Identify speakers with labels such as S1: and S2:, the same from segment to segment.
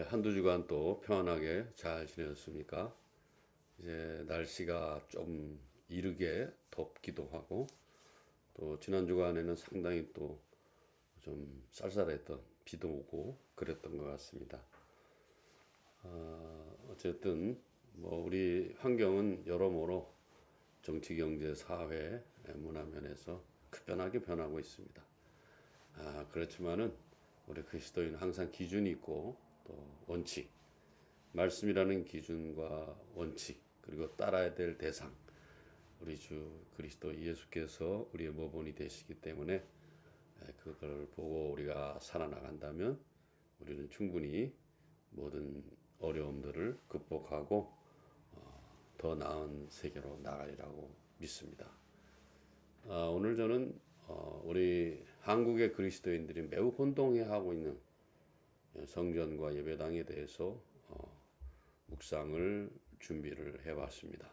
S1: 한두 주간 또 평안하게 잘 지내셨습니까? 이제 날씨가 좀 이르게 덥기도 하고 또 지난 주간에는 상당히 또 좀 쌀쌀했던 비도 오고 그랬던 것 같습니다. 어쨌든 뭐 우리 환경은 여러모로 정치, 경제, 사회, 문화 면에서 급변하게 변하고 있습니다. 그렇지만은 우리 그리스도인은 항상 기준이 있고 또 원칙, 말씀이라는 기준과 원칙, 그리고 따라야 될 대상, 우리 주 그리스도 예수께서 우리의 모본이 되시기 때문에 그걸 보고 우리가 살아나간다면 우리는 충분히 모든 어려움들을 극복하고 더 나은 세계로 나가리라고 믿습니다. 오늘 저는 우리 한국의 그리스도인들이 매우 혼동해하고 있는 성전과 예배당에 대해서 묵상을 준비를 해봤습니다.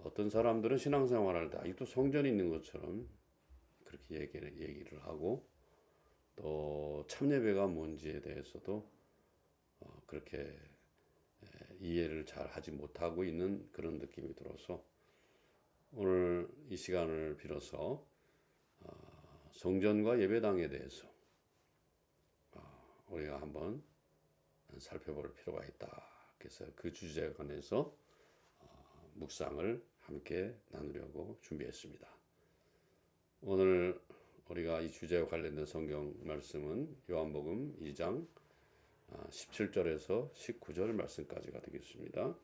S1: 어떤 사람들은 신앙생활할 때 아직도 성전이 있는 것처럼 그렇게 얘기를 하고 또 참예배가 뭔지에 대해서도 그렇게 이해를 잘 하지 못하고 있는 그런 느낌이 들어서 오늘 이 시간을 빌어서 성전과 예배당에 대해서 우리가 한번 살펴볼 필요가 있다. 그래서 그 주제에 관해서 묵상을 함께 나누려고 준비했습니다. 오늘 우리가 이 주제와 관련된 성경 말씀은 요한복음 2장 17절에서 19절 말씀까지가 되겠습니다.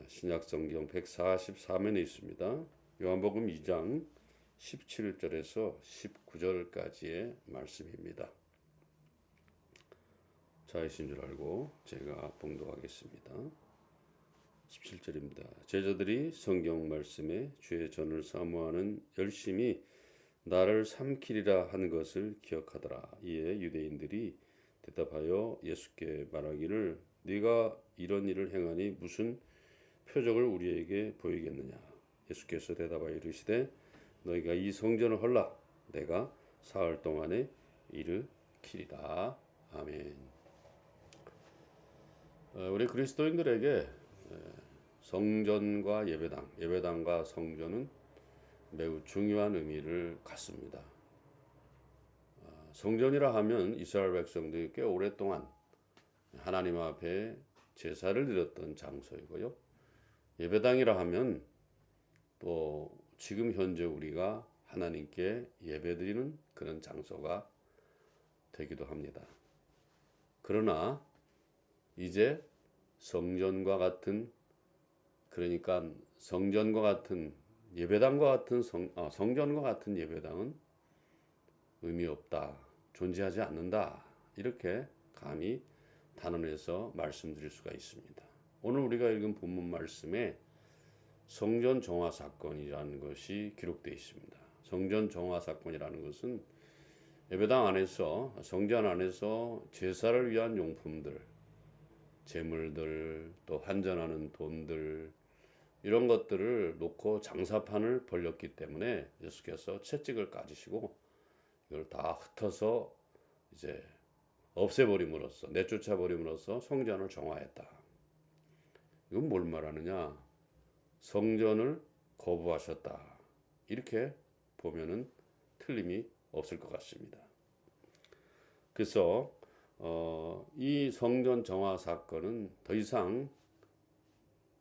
S1: 신약 성경 144면에 있습니다. 요한복음 2장 17절에서 19절까지의 말씀입니다. 자이신 줄 알고 제가 봉독하겠습니다. 17절입니다. 제자들이 성경 말씀에 주의 전을 사모하는 열심히 나를 삼키리라 한 것을 기억하더라. 이에 유대인들이 대답하여 예수께 말하기를 네가 이런 일을 행하니 무슨 표적을 우리에게 보이겠느냐. 예수께서 대답하여 이르시되 너희가 이 성전을 헐라 내가 사흘 동안에 일으키리라. 아멘. 우리 그리스도인들에게 성전과 예배당, 예배당과 성전은 매우 중요한 의미를 갖습니다. 성전이라 하면 이스라엘 백성들이 꽤 오랫동안 하나님 앞에 제사를 드렸던 장소이고요. 예배당이라 하면 또 지금 현재 우리가 하나님께 예배드리는 그런 장소가 되기도 합니다. 그러나 이제 성전과 같은, 그러니까 성전과 같은 예배당과 같은 성전과 같은 예배당은 의미 없다, 존재하지 않는다, 이렇게 감히 단언해서 말씀드릴 수가 있습니다. 오늘 우리가 읽은 본문 말씀에 성전 정화 사건이라는 것이 기록되어 있습니다. 성전 정화 사건이라는 것은 예배당 안에서, 성전 안에서 제사를 위한 용품들, 재물들, 또 환전하는 돈들, 이런 것들을 놓고 장사판을 벌렸기 때문에 예수께서 채찍을 까지시고 이걸 다 흩어서 이제 없애버림으로써, 내쫓아버림으로써 성전을 정화했다. 이건 뭘 말하느냐? 성전을 거부하셨다. 이렇게 보면은 틀림이 없을 것 같습니다. 그래서 이 성전 정화 사건은 더 이상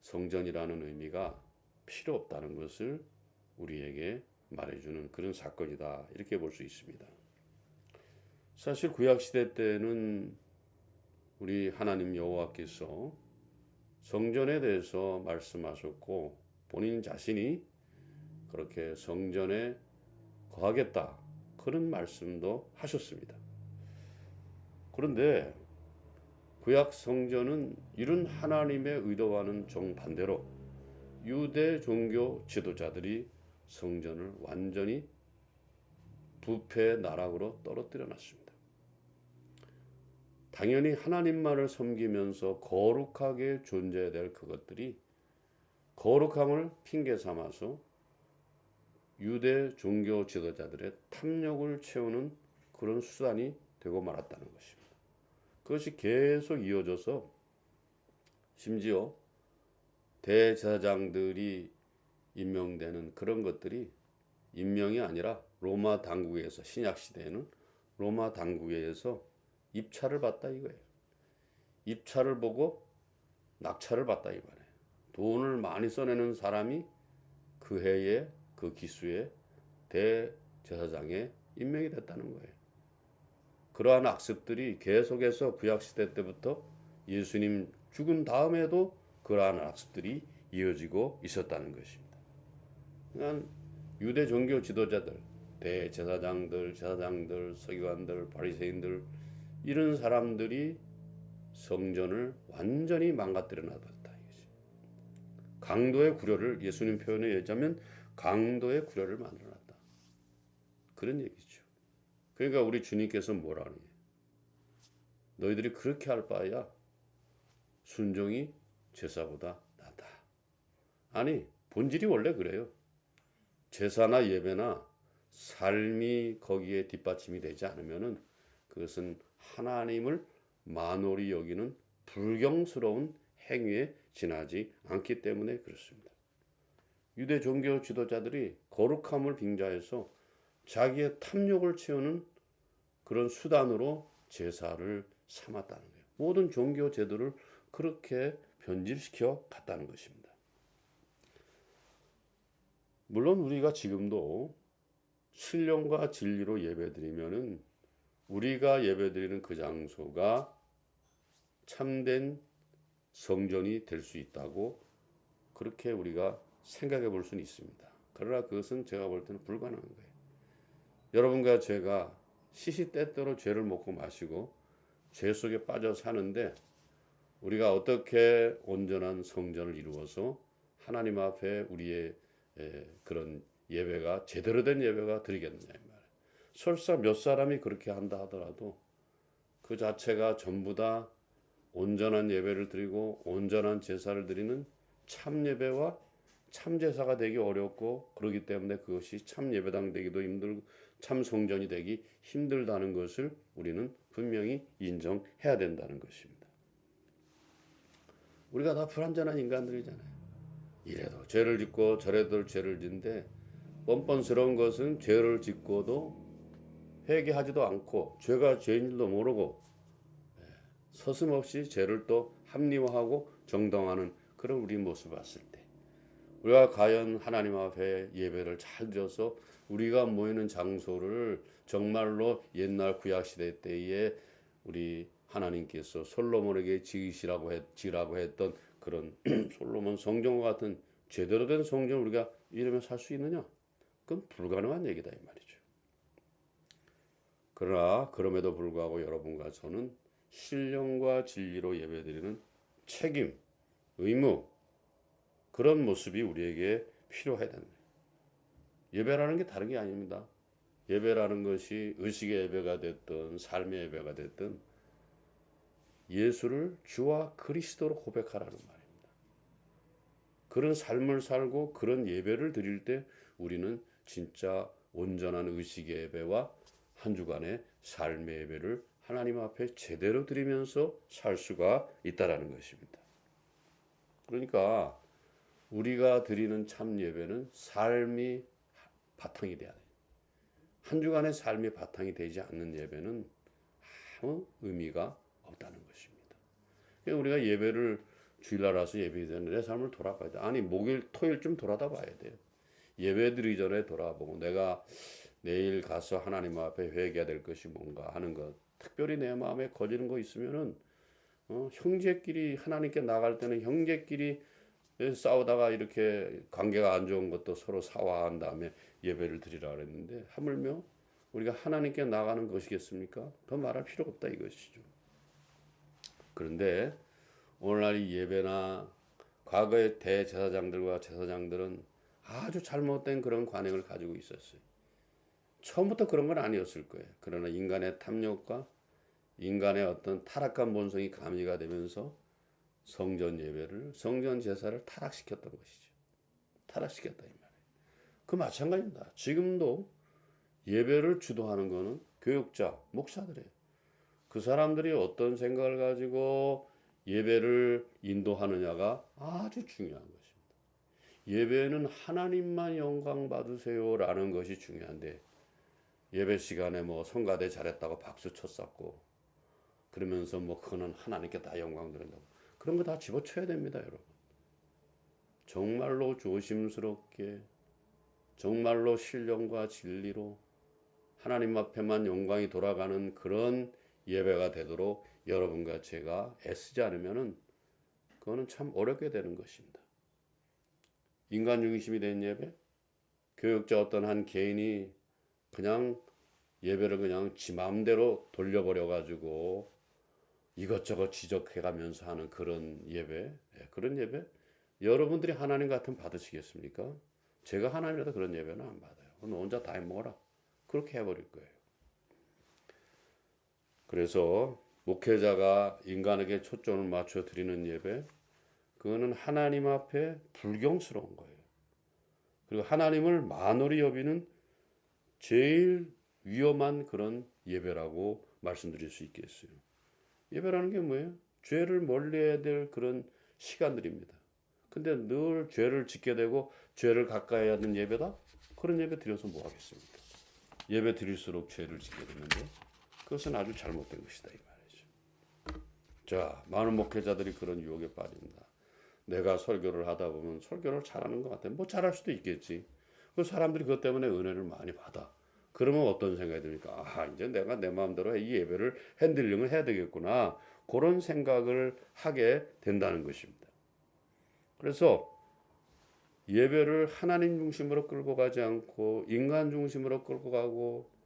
S1: 성전이라는 의미가 필요 없다는 것을 우리에게 말해주는 그런 사건이다, 이렇게 볼 수 있습니다. 사실 구약시대 때는 우리 하나님 여호와께서 성전에 대해서 말씀하셨고 본인 자신이 그렇게 성전에 거하겠다, 그런 말씀도 하셨습니다. 그런데 구약 성전은 이런 하나님의 의도와는 정반대로 유대 종교 지도자들이 성전을 완전히 부패 나락으로 떨어뜨려 놨습니다. 당연히 하나님만을 섬기면서 거룩하게 존재해야 될 그것들이 거룩함을 핑계 삼아서 유대 종교 지도자들의 탐욕을 채우는 그런 수단이 되고 말았다는 것입니다. 그것이 계속 이어져서 심지어 대제사장들이 임명되는 그런 것들이 임명이 아니라 로마 당국에서, 신약 시대에는 로마 당국에서 입찰을 받다 이거예요. 입찰을 보고 낙찰을 받다 이 말이에요. 돈을 많이 써내는 사람이 그 해에 그 기수의 대제사장에 임명이 됐다는 거예요. 그러한 악습들이 계속해서 구약시대 때부터 예수님 죽은 다음에도 그러한 악습들이 이어지고 있었다는 것입니다. 그러니까 유대 종교 지도자들, 대제사장들, 제사장들, 서기관들, 바리새인들 이런 사람들이 성전을 완전히 망가뜨려 놨다. 강도의 구려를, 예수님 표현에 의하자면 강도의 구려를 만들어놨다. 그런 얘기죠. 그러니까 우리 주님께서 뭐라는 거예요? 너희들이 그렇게 할 바에야 순종이 제사보다 낫다. 아니, 본질이 원래 그래요. 제사나 예배나 삶이 거기에 뒷받침이 되지 않으면은 그것은 하나님을 만홀히 여기는 불경스러운 행위에 지나지 않기 때문에 그렇습니다. 유대 종교 지도자들이 거룩함을 빙자해서 자기의 탐욕을 채우는 그런 수단으로 제사를 삼았다는 거예요. 모든 종교 제도를 그렇게 변질시켜 갔다는 것입니다. 물론 우리가 지금도 신령과 진리로 예배드리면은 우리가 예배드리는 그 장소가 참된 성전이 될 수 있다고 그렇게 우리가 생각해 볼 수는 있습니다. 그러나 그것은 제가 볼 때는 불가능한 거예요. 여러분과 제가 시시때때로 죄를 먹고 마시고 죄 속에 빠져 사는데 우리가 어떻게 온전한 성전을 이루어서 하나님 앞에 우리의 그런 예배가 제대로 된 예배가 드리겠느냐 이 말이에요. 설사 몇 사람이 그렇게 한다 하더라도 그 자체가 전부 다 온전한 예배를 드리고 온전한 제사를 드리는 참 예배와 참 제사가 되기 어렵고 그렇기 때문에 그것이 참 예배당 되기도 힘들고 참 성전이 되기 힘들다는 것을 우리는 분명히 인정해야 된다는 것입니다. 우리가 다 불완전한 인간들이잖아요. 이래도 죄를 짓고 저래도 죄를 짓는데 뻔뻔스러운 것은 죄를 짓고도 회개하지도 않고 죄가 죄인 줄도 모르고 서슴없이 죄를 또 합리화하고 정당화하는 그런 우리 모습을 봤을 때 우리가 과연 하나님 앞에 예배를 잘 드려서 우리가 모이는 장소를 정말로 옛날 구약시대 때에 우리 하나님께서 솔로몬에게 지으시라고 했던 그런 솔로몬 성전과 같은 제대로 된 성전을 우리가 이러면 살 수 있느냐? 그건 불가능한 얘기다 이 말이죠. 그러나 그럼에도 불구하고 여러분과 저는 신령과 진리로 예배드리는 책임, 의무 그런 모습이 우리에게 필요해야 된다. 예배라는 게 다른 게 아닙니다. 예배라는 것이 의식의 예배가 됐든 삶의 예배가 됐든 예수를 주와 그리스도로 고백하라는 말입니다. 그런 삶을 살고 그런 예배를 드릴 때 우리는 진짜 온전한 의식의 예배와 한 주간의 삶의 예배를 하나님 앞에 제대로 드리면서 살 수가 있다라는 것입니다. 그러니까 우리가 드리는 참 예배는 삶이 바탕이 돼야 돼요. 한 주간의 삶이 바탕이 되지 않는 예배는 아무 의미가 없다는 것입니다. 그러니까 우리가 예배를 주일날 와서 예배드리는 내 삶을 돌아봐야 돼. 아니 목요일, 토요일쯤 돌아다 봐야 돼요. 예배 드리기 전에 돌아보고 내가 내일 가서 하나님 앞에 회개해야 될 것이 뭔가 하는 것. 특별히 내 마음에 거지는 거 있으면은 형제끼리 하나님께 나갈 때는 형제끼리 싸우다가 이렇게 관계가 안 좋은 것도 서로 사화한 다음에 예배를 드리라 그랬는데 하물며 우리가 하나님께 나가는 것이겠습니까? 더 말할 필요가 없다 이것이죠. 그런데 오늘날 이 예배나 과거의 대제사장들과 제사장들은 아주 잘못된 그런 관행을 가지고 있었어요. 처음부터 그런 건 아니었을 거예요. 그러나 인간의 탐욕과 인간의 어떤 타락한 본성이 가미가 되면서 성전 예배를, 성전 제사를 타락시켰던 것이죠. 타락시켰다 이 말이에요. 그 마찬가지입니다. 지금도 예배를 주도하는 것은 교육자, 목사들이에요. 그 사람들이 어떤 생각을 가지고 예배를 인도하느냐가 아주 중요한 것입니다. 예배는 하나님만 영광 받으세요라는 것이 중요한데 예배 시간에 뭐 성가대 잘했다고 박수 쳤었고 그러면서 뭐 그거는 하나님께 다 영광 드린다고 그런 거 다 집어쳐야 됩니다, 여러분. 정말로 조심스럽게 정말로 신령과 진리로 하나님 앞에만 영광이 돌아가는 그런 예배가 되도록 여러분과 제가 애쓰지 않으면은 그거는 참 어렵게 되는 것입니다. 인간 중심이 된 예배, 교육자 어떤 한 개인이 그냥 예배를 그냥 지 마음대로 돌려버려 가지고 이것저것 지적해 가면서 하는 그런 예배, 그런 예배 여러분들이 하나님 같으면 받으시겠습니까? 제가 하나님이라도 그런 예배는 안 받아요. 너 혼자 다 해먹어라. 그렇게 해버릴 거예요. 그래서 목회자가 인간에게 초점을 맞춰 드리는 예배, 그거는 하나님 앞에 불경스러운 거예요. 그리고 하나님을 만홀히 여기는 제일 위험한 그런 예배라고 말씀드릴 수 있겠어요. 예배라는 게 뭐예요? 죄를 멀리해야 될 그런 시간들입니다. 근데 늘 죄를 짓게 되고 죄를 가까이 하는 예배다? 그런 예배 드려서 뭐 하겠습니까? 예배 드릴수록 죄를 짓게 되는데 그것은 아주 잘못된 것이다 이 말이죠. 자, 많은 목회자들이 그런 유혹에 빠진다. 내가 설교를 하다 보면 설교를 잘하는 것 같아. 뭐 잘할 수도 있겠지. 그 사람들이 그것 때문에 은혜를 많이 받아. 그러면 어떤 생각이 듭니까? 아, 이제 내가 내 마음대로 이 예배를 핸들링을 해야 되겠구나. 그런 생각을 하게 된다는 것입니다. 그래서 예배를 하나님 중심으로 끌고 가지 않고 인간 중심으로 끌고 가고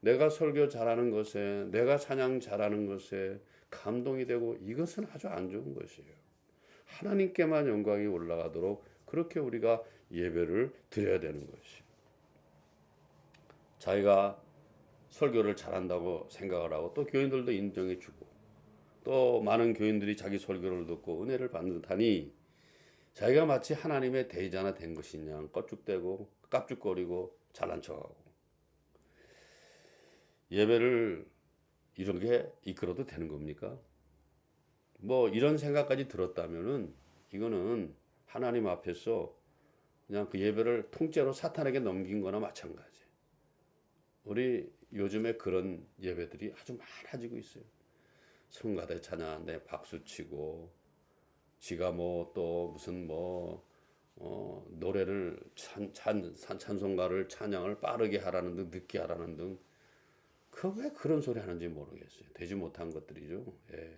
S1: 내가 설교 잘하는 것에 내가 찬양 잘하는 것에 감동이 되고 이것은 아주 안 좋은 것이에요. 하나님께만 영광이 올라가도록 그렇게 우리가 예배를 드려야 되는 것이에요. 자기가 설교를 잘한다고 생각을 하고 또 교인들도 인정해 주고 또 많은 교인들이 자기 설교를 듣고 은혜를 받는 듯하니 자기가 마치 하나님의 대리자나 된 것이냐 껍죽대고 깝죽거리고 잘난 척하고 예배를 이렇게 이끌어도 되는 겁니까? 뭐 이런 생각까지 들었다면은 이거는 하나님 앞에서 그냥 그 예배를 통째로 사탄에게 넘긴 거나 마찬가지. 우리 요즘에 그런 예배들이 아주 많아지고 있어요. 성가대 찬양하는데 박수치고 지가 뭐 또 무슨 뭐 노래를 찬송가를 찬양을 빠르게 하라는 등 늦게 하라는 등 그 왜 그런 소리 하는지 모르겠어요. 되지 못한 것들이죠. 예.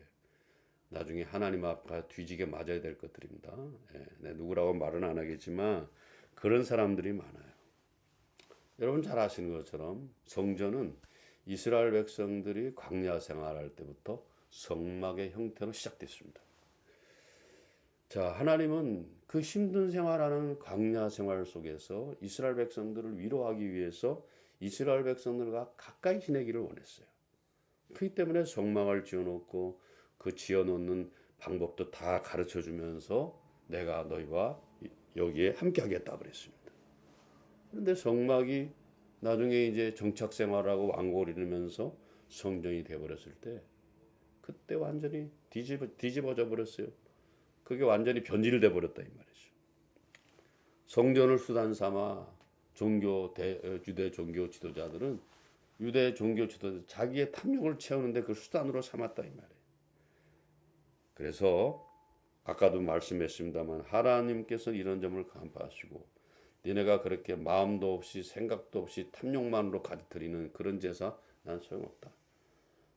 S1: 나중에 하나님 앞에 뒤지게 맞아야 될 것들입니다. 예. 네, 누구라고 말은 안 하겠지만 그런 사람들이 많아요. 여러분 잘 아시는 것처럼 성전은 이스라엘 백성들이 광야 생활할 때부터 성막의 형태로 시작됐습니다. 자, 하나님은 그 힘든 생활하는 광야 생활 속에서 이스라엘 백성들을 위로하기 위해서 이스라엘 백성들과 가까이 지내기를 원했어요. 그렇기 때문에 성막을 지어놓고 그 지어놓는 방법도 다 가르쳐 주면서 내가 너희와 여기에 함께 하겠다 그랬습니다. 그런데 성막이 나중에 이제 정착 생활하고 왕국을 이루면서 성전이 되어버렸을 때 그때 완전히 뒤집어져 버렸어요. 그게 완전히 변질돼 버렸다 이 말이죠. 성전을 수단 삼아 유대 종교 지도자들은 유대 종교 지도자 자기의 탐욕을 채우는데 그 수단으로 삼았다 이 말이에요. 그래서 아까도 말씀했습니다만 하나님께서 이런 점을 간파하시고 니네가 그렇게 마음도 없이 생각도 없이 탐욕만으로 가득드리는 그런 제사 난 소용없다.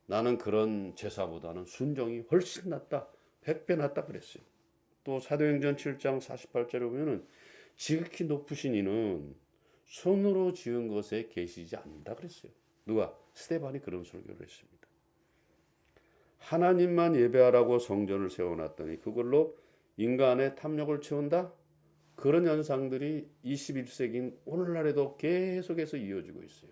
S1: 나는 그런 제사보다는 순종이 훨씬 낫다. 100배 낫다 그랬어요. 또 사도행전 7장 48절에 보면은 지극히 높으신 이는 손으로 지은 것에 계시지 않는다 그랬어요. 누가? 스데반이 그런 설교를 했습니다. 하나님만 예배하라고 성전을 세워놨더니 그걸로 인간의 탐욕을 채운다? 그런 현상들이 21세기인 오늘날에도 계속해서 이어지고 있어요.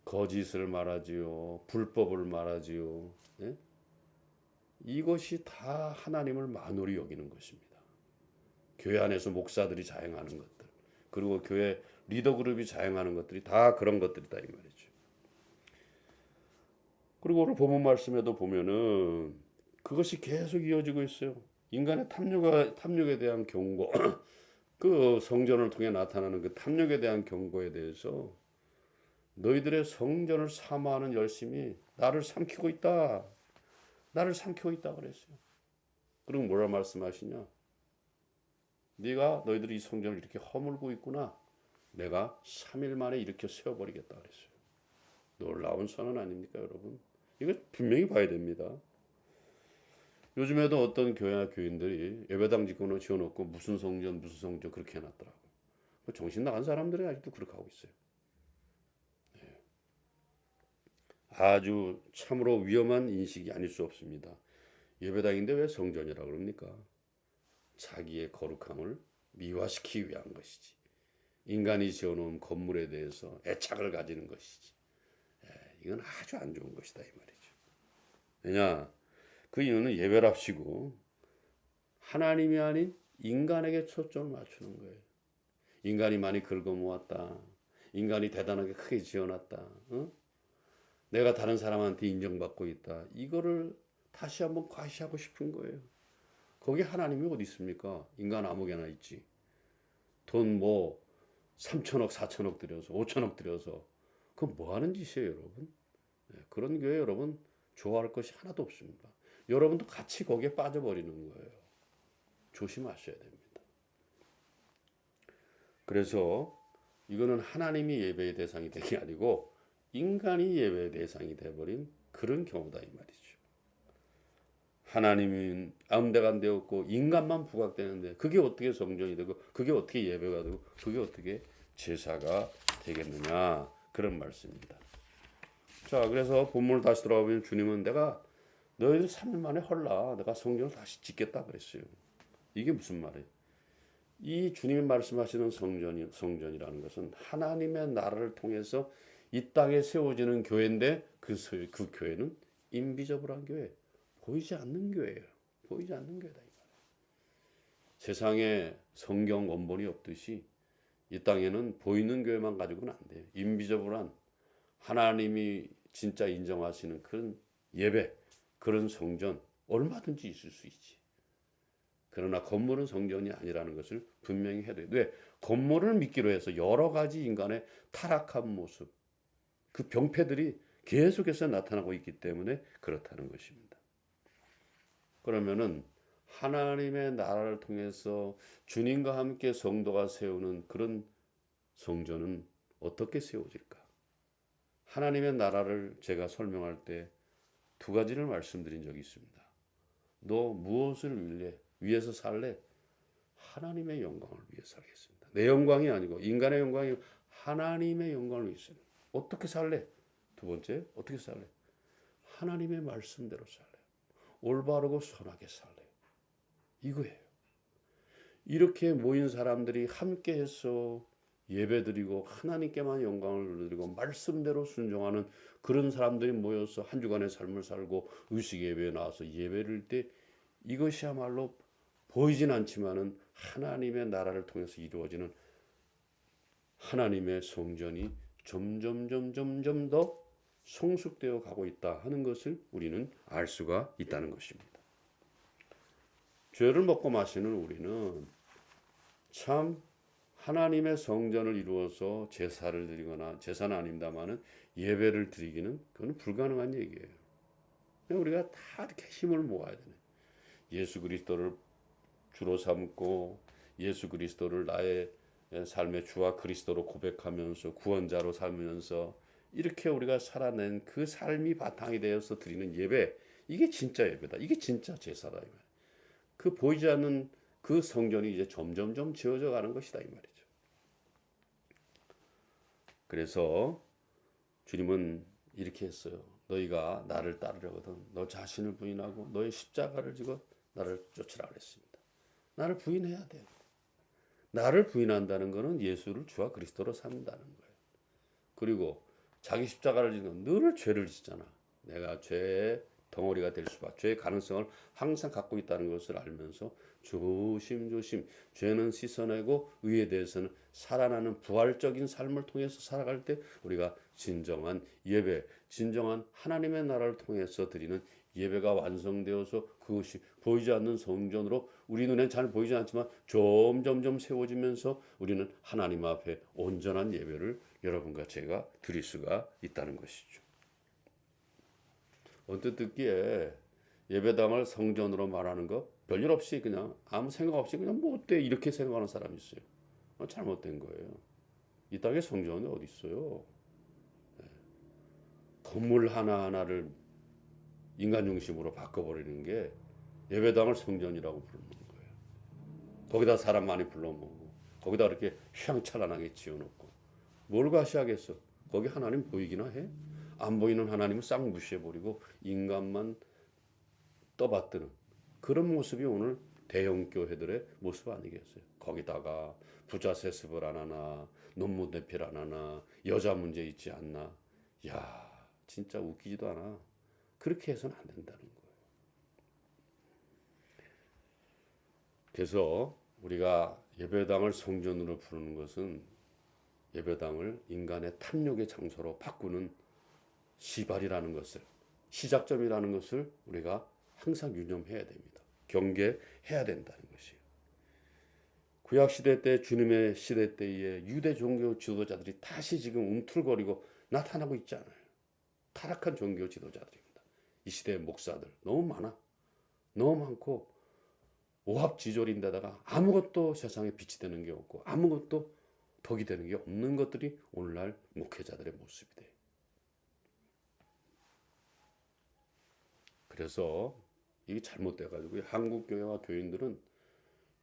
S1: 거짓을 말하지요. 불법을 말하지요. 네? 이것이 다 하나님을 만홀히 여기는 것입니다. 교회 안에서 목사들이 자행하는 것들, 그리고 교회 리더 그룹이 자행하는 것들이 다 그런 것들이다 이 말이죠. 그리고 오늘 본문 말씀에도 보면은 그것이 계속 이어지고 있어요. 인간의 탐욕에 대한 경고, 그 성전을 통해 나타나는 그 탐욕에 대한 경고에 대해서 너희들의 성전을 사모하는 열심이 나를 삼키고 있다. 나를 삼키고 있다 그랬어요. 그리고 뭐라 말씀하시냐? 네가 너희들이 이 성전을 이렇게 허물고 있구나. 내가 3일 만에 일으켜 세워버리겠다 그랬어요. 놀라운 선언 아닙니까, 여러분? 이거 분명히 봐야 됩니다. 요즘에도 어떤 교회나 교인들이 예배당 짓고는 지어놓고 무슨 성전 그렇게 해놨더라고. 정신 나간 사람들이 아직도 그렇게 하고 있어요. 아주 참으로 위험한 인식이 아닐 수 없습니다. 예배당인데 왜 성전이라 그럽니까? 자기의 거룩함을 미화시키기 위한 것이지. 인간이 지어놓은 건물에 대해서 애착을 가지는 것이지. 이건 아주 안 좋은 것이다 이 말이죠. 왜냐? 그 이유는 예배랍시고 하나님이 아닌 인간에게 초점을 맞추는 거예요. 인간이 많이 긁어모았다. 인간이 대단하게 크게 지어놨다. 내가 다른 사람한테 인정받고 있다. 이거를 다시 한번 과시하고 싶은 거예요. 거기 하나님이 어디 있습니까? 인간 아무개나 있지. 돈 3천억, 4천억 들여서 5천억 들여서 그건 뭐 하는 짓이에요, 여러분? 그런 교회 여러분 좋아할 것이 하나도 없습니다. 여러분도 같이 거기에 빠져버리는 거예요. 조심하셔야 됩니다. 그래서 이거는 하나님이 예배의 대상이 되는 게 아니고 인간이 예배의 대상이 되어버린 그런 경우다 이 말이죠. 하나님은 아무데가 되었고 인간만 부각되는데 그게 어떻게 성전이 되고 그게 어떻게 예배가 되고 그게 어떻게 제사가 되겠느냐 그런 말씀입니다. 자, 그래서 본문을 다시 돌아보면 주님은 내가 너희들 3일 만에 헐라 내가 성전을 다시 짓겠다 그랬어요. 이게 무슨 말이에요? 이 주님이 말씀하시는 성전이라는 것은 하나님의 나라를 통해서 이 땅에 세워지는 교회인데 그 교회는 인비저블한 교회, 보이지 않는 교회예요. 보이지 않는 교회다 이 말이에요. 세상에 성경 원본이 없듯이 이 땅에는 보이는 교회만 가지고는 안 돼요. 인비저블한 하나님이 진짜 인정하시는 그런 예배, 그런 성전 얼마든지 있을 수 있지. 그러나 건물은 성전이 아니라는 것을 분명히 해야 돼요. 왜? 건물을 믿기로 해서 여러 가지 인간의 타락한 모습, 그 병폐들이 계속해서 나타나고 있기 때문에 그렇다는 것입니다. 그러면은 하나님의 나라를 통해서 주님과 함께 성도가 세우는 그런 성전은 어떻게 세워질까? 하나님의 나라를 제가 설명할 때 두 가지를 말씀드린 적이 있습니다. 너 무엇을 위해서 살래? 하나님의 영광을 위해 살겠습니다. 내 영광이 아니고 인간의 영광이 하나님의 영광을 위해서. 어떻게 살래? 두 번째, 어떻게 살래? 하나님의 말씀대로 살래. 올바르고 선하게 살래. 이거예요. 이렇게 모인 사람들이 함께해서 예배드리고 하나님께만 영광을 드리고 말씀대로 순종하는 그런 사람들이 모여서 한 주간의 삶을 살고 의식 예배에 나와서 예배를 때 이것이야말로 보이진 않지만은 하나님의 나라를 통해서 이루어지는 하나님의 성전이 점점 더 성숙되어 가고 있다 하는 것을 우리는 알 수가 있다는 것입니다. 죄를 먹고 마시는 우리는 참 하나님의 성전을 이루어서 제사를 드리거나 제사는 아닙니다만은 예배를 드리기는 그건 불가능한 얘기예요. 우리가 다 이렇게 힘을 모아야 되네. 예수 그리스도를 주로 삼고 예수 그리스도를 나의 삶의 주와 그리스도로 고백하면서 구원자로 살면서 이렇게 우리가 살아낸 그 삶이 바탕이 되어서 드리는 예배, 이게 진짜 예배다. 이게 진짜 제사다. 그 보이지 않는 그 성전이 이제 점점 지어져 가는 것이다 이 말이죠. 그래서 주님은 이렇게 했어요. 너희가 나를 따르려거든 너 자신을 부인하고 너의 십자가를 지고 나를 쫓으라 그랬습니다. 나를 부인해야 돼. 나를 부인한다는 것은 예수를 주와 그리스도로 삼는다는 거예요. 그리고 자기 십자가를 지는 늘 죄를 짓잖아. 내가 죄에 덩어리가 될 수밖에 죄의 가능성을 항상 갖고 있다는 것을 알면서 조심조심 죄는 씻어내고 의에 대해서는 살아나는 부활적인 삶을 통해서 살아갈 때 우리가 진정한 예배, 진정한 하나님의 나라를 통해서 드리는 예배가 완성되어서 그것이 보이지 않는 성전으로 우리 눈엔 잘 보이지 않지만 점점점 세워지면서 우리는 하나님 앞에 온전한 예배를 여러분과 제가 드릴 수가 있다는 것이죠. 언뜻 듣기에 예배당을 성전으로 말하는 거 별일 없이 그냥 아무 생각 없이 그냥 뭐 어때 이렇게 생각하는 사람이 있어요. 잘못된 거예요. 이 땅에 성전이 어디 있어요? 건물 하나하나를 인간 중심으로 바꿔버리는 게 예배당을 성전이라고 부르는 거예요. 거기다 사람 많이 불러모으고 거기다 이렇게 휘황찬란하게 지어놓고 뭘 과시하겠어? 거기 하나님 보이기나 해? 안 보이는 하나님은 싹 무시해버리고 인간만 떠받드는 그런 모습이 오늘 대형 교회들의 모습 아니겠어요? 거기다가 부자 세습을 안 하나, 논문 대필 안 하나, 여자 문제 있지 않나? 야, 진짜 웃기지도 않아. 그렇게 해서는 안 된다는 거예요. 그래서 우리가 예배당을 성전으로 부르는 것은 예배당을 인간의 탐욕의 장소로 바꾸는 시발이라는 것을, 시작점이라는 것을 우리가 항상 유념해야 됩니다. 경계해야 된다는 것이에요. 구약시대 때 주님의 시대 때에 유대 종교 지도자들이 다시 지금 움틀거리고 나타나고 있잖아요. 타락한 종교 지도자들입니다. 이 시대의 목사들 너무 많아. 너무 많고 오합지졸인데다가 아무것도 세상에 빛이 되는 게 없고 아무것도 덕이 되는 게 없는 것들이 오늘날 목회자들의 모습이 돼요. 그래서 이게 잘못돼가지고 한국 교회와 교인들은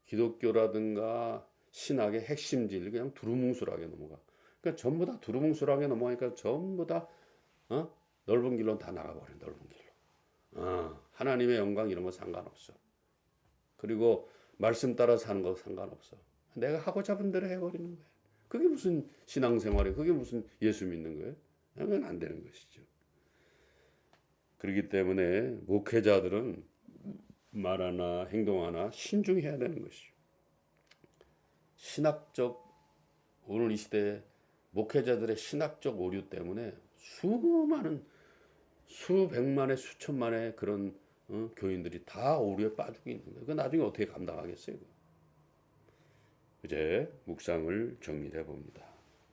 S1: 기독교라든가 신학의 핵심 진리 그냥 두루뭉술하게 넘어가. 그러니까 전부 다 두루뭉술하게 넘어가니까 전부 다 넓은 길로 다 나가버려. 넓은 길로. 하나님의 영광 이런 거 상관없어. 그리고 말씀 따라 사는 거 상관없어. 내가 하고 잡은 대로 해버리는 거야. 그게 무슨 신앙생활이에요? 그게 무슨 예수 믿는 거예요? 그건 안 되는 것이죠. 그렇기 때문에 목회자들은 말하나 행동하나 신중해야 되는 것이죠. 신학적 오늘 이 시대에 목회자들의 신학적 오류 때문에 수많은 수백만의 수천만의 그런 교인들이 다 오류에 빠지고 있는 거예요. 그 나중에 어떻게 감당하겠어요? 이제 묵상을 정리해 봅니다.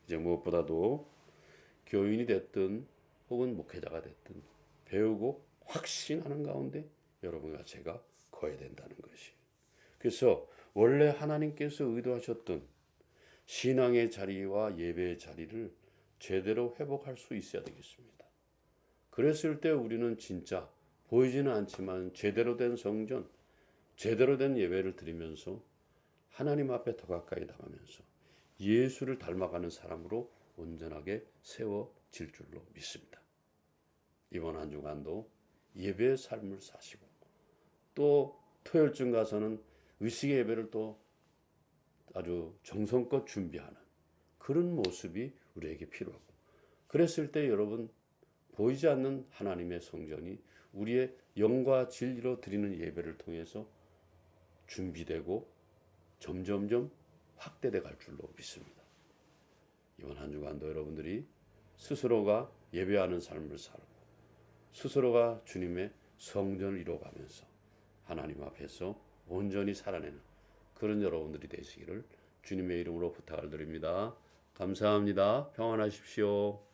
S1: 이제 무엇보다도 교인이 됐든 혹은 목회자가 됐든 배우고 확신하는 가운데 여러분과 제가 거야 된다는 것이. 그래서 원래 하나님께서 의도하셨던 신앙의 자리와 예배의 자리를 제대로 회복할 수 있어야 되겠습니다. 그랬을 때 우리는 진짜 보이지는 않지만 제대로 된 성전, 제대로 된 예배를 드리면서 하나님 앞에 더 가까이 나가면서 예수를 닮아가는 사람으로 온전하게 세워질 줄로 믿습니다. 이번 한 주간도 예배의 삶을 사시고 또 토요일쯤 가서는 의식의 예배를 또 아주 정성껏 준비하는 그런 모습이 우리에게 필요하고 그랬을 때 여러분 보이지 않는 하나님의 성전이 우리의 영과 진리로 드리는 예배를 통해서 준비되고 점점점 확대돼 갈 줄로 믿습니다. 이번 한 주간도 여러분들이 스스로가 예배하는 삶을 살고 스스로가 주님의 성전을 이루어가면서 하나님 앞에서 온전히 살아내는 그런 여러분들이 되시기를 주님의 이름으로 부탁을 드립니다. 감사합니다. 평안하십시오.